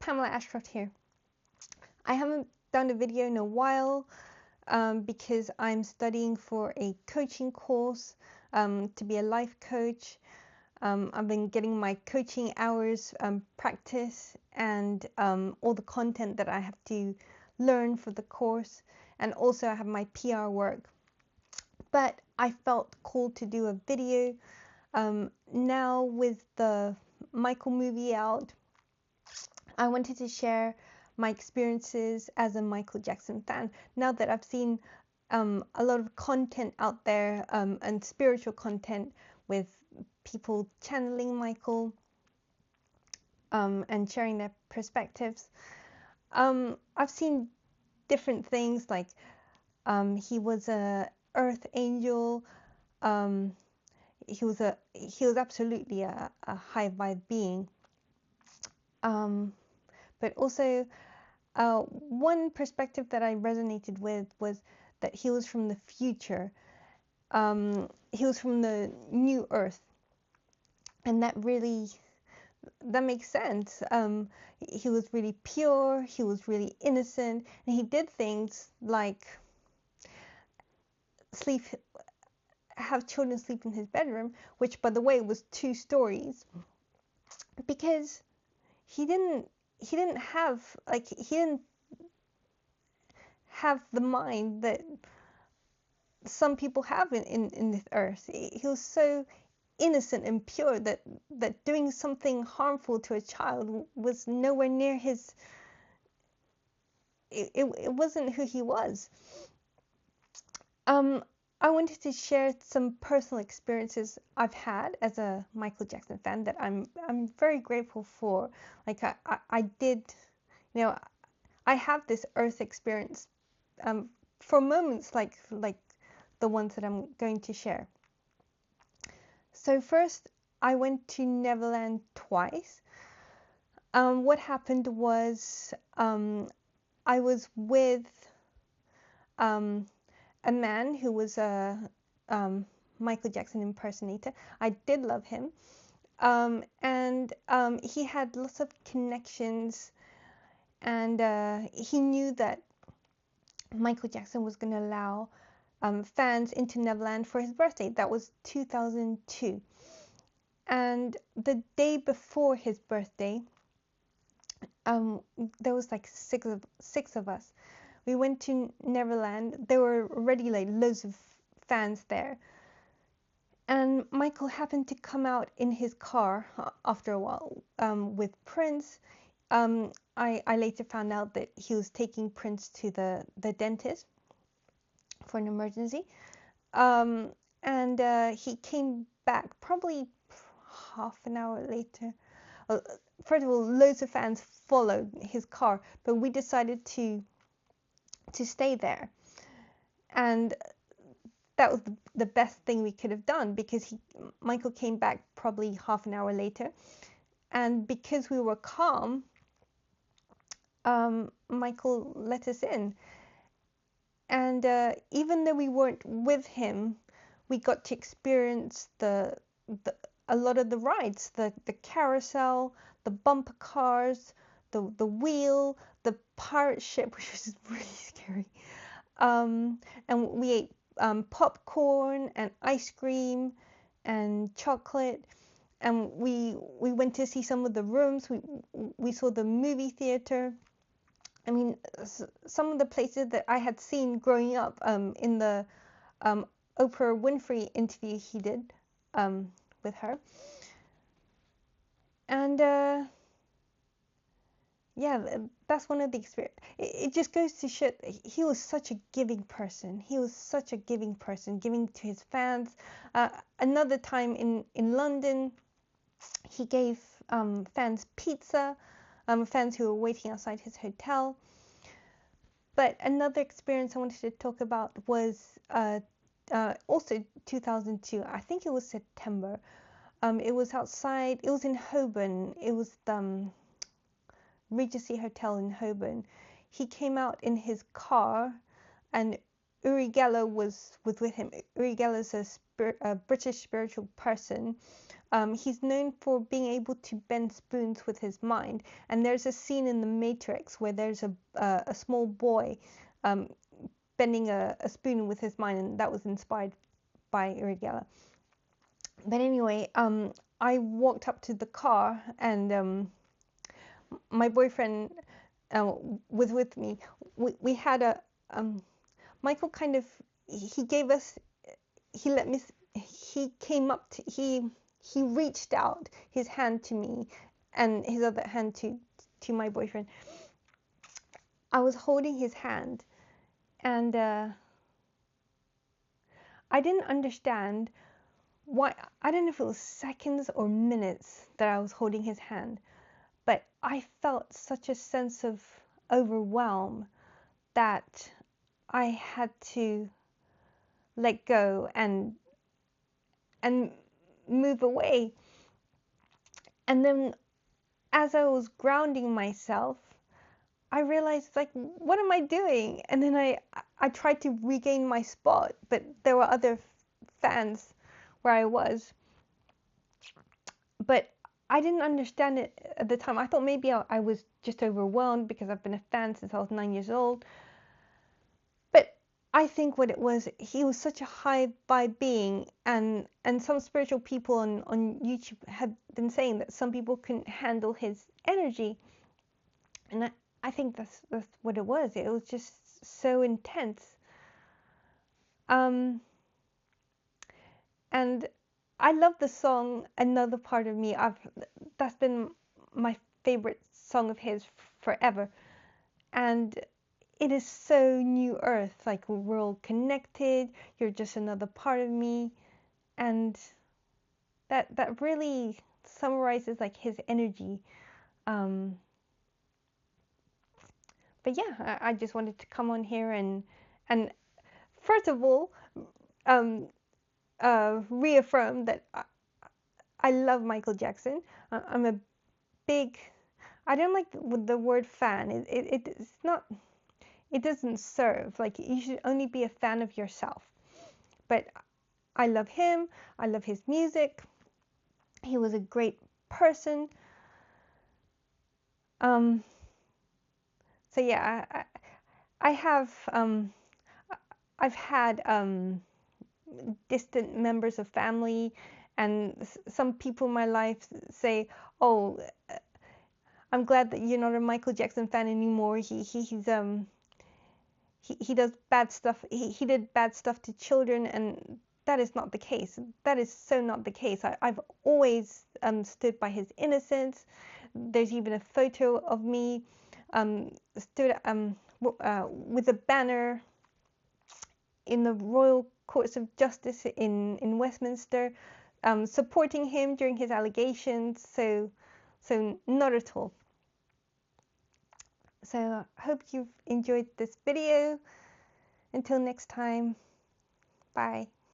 Pamela Ashcroft here. I haven't done a video in a while because I'm studying for a coaching course to be a life coach. I've been getting my coaching hours practice and all the content that I have to learn for the course, and also I have my PR work. But I felt called to do a video now with the Michael movie out. I wanted to share my experiences as a Michael Jackson fan. Now that I've seen a lot of content out there and spiritual content with people channeling Michael and sharing their perspectives, I've seen different things like he was a earth angel. He was absolutely a high vibe being. But also, one perspective that I resonated with was that he was from the future. He was from the new Earth, and that makes sense. He was really pure. He was really innocent, and he did things like have children sleep in his bedroom, which, by the way, was 2 stories, because he didn't have the mind that some people have in this earth. He was so innocent and pure that doing something harmful to a child was nowhere near his. It wasn't who he was. I wanted to share some personal experiences I've had as a Michael Jackson fan that I'm very grateful for. Like I did, I have this earth experience for moments like the ones that I'm going to share. So first, I went to Neverland twice. What happened was I was with a man who was a Michael Jackson impersonator. I did love him, and he had lots of connections, and he knew that Michael Jackson was going to allow fans into Neverland for his birthday. That was 2002. And the day before his birthday, there was like six of us. We went to Neverland. There were already like loads of fans there. And Michael happened to come out in his car after a while with Prince. I later found out that he was taking Prince to the dentist for an emergency. And he came back probably half an hour later. First of all, loads of fans followed his car, but we decided to stay there. And that was the best thing we could have done, because Michael came back probably half an hour later. And because we were calm, Michael let us in. And even though we weren't with him, we got to experience a lot of the rides, the carousel, the bumper cars, the wheel, the pirate ship, which was really scary. And we ate popcorn and ice cream and chocolate. And we went to see some of the rooms. We saw the movie theater. I mean, some of the places that I had seen growing up in the Oprah Winfrey interview he did with her. And yeah, that's one of the experiences. It just goes to show he was such a giving person. He was such a giving person, giving to his fans. Another time in London, he gave fans pizza. Fans who were waiting outside his hotel. But another experience I wanted to talk about was also 2002. I think it was September. It was outside. It was in Holborn. It was the Regency Hotel in Holborn. He came out in his car, and Uri Geller was with him. Uri Geller is a British spiritual person He's known for being able to bend spoons with his mind. And there's a scene in The Matrix where there's a small boy um, bending a spoon with his mind, and that was inspired by Uri Geller. But anyway, I walked up to the car, and my boyfriend uh, was with me. We had a Michael kind of he gave us he let me he came up to he reached out his hand to me and his other hand to my boyfriend. I was holding his hand, and I didn't understand why. I don't know if it was seconds or minutes that I was holding his hand, but I felt such a sense of overwhelm that I had to let go and move away. And then as I was grounding myself, I realized, like, what am I doing? And then I tried to regain my spot, but there were other fans where I was. But I didn't understand it at the time. I thought maybe I was just overwhelmed because I've been a fan since I was 9 years old. But I think what it was, he was such a high vibe being, and some spiritual people on YouTube have been saying that some people couldn't handle his energy, and I think that's what it was. It was just so intense. And I love the song "Another Part of Me." That's been my favorite song of his forever, and it is so New Earth, like we're all connected. You're just another part of me, and that really summarizes like his energy. Um, but yeah, I just wanted to come on here and first of all, um, reaffirm that I love Michael Jackson. I'm a big. I don't like the word fan. It's not. It doesn't serve. Like, you should only be a fan of yourself. But I love him. I love his music. He was a great person. Um, so yeah, I have I've had distant members of family, and some people in my life say, "Oh, I'm glad that you're not a Michael Jackson fan anymore. He does bad stuff. He did bad stuff to children," and that is not the case. That is so not the case. I've always stood by his innocence. There's even a photo of me stood with a banner in the Royal Courts of Justice in Westminster, supporting him during his allegations. So not at all. So I hope you've enjoyed this video. Until next time, bye.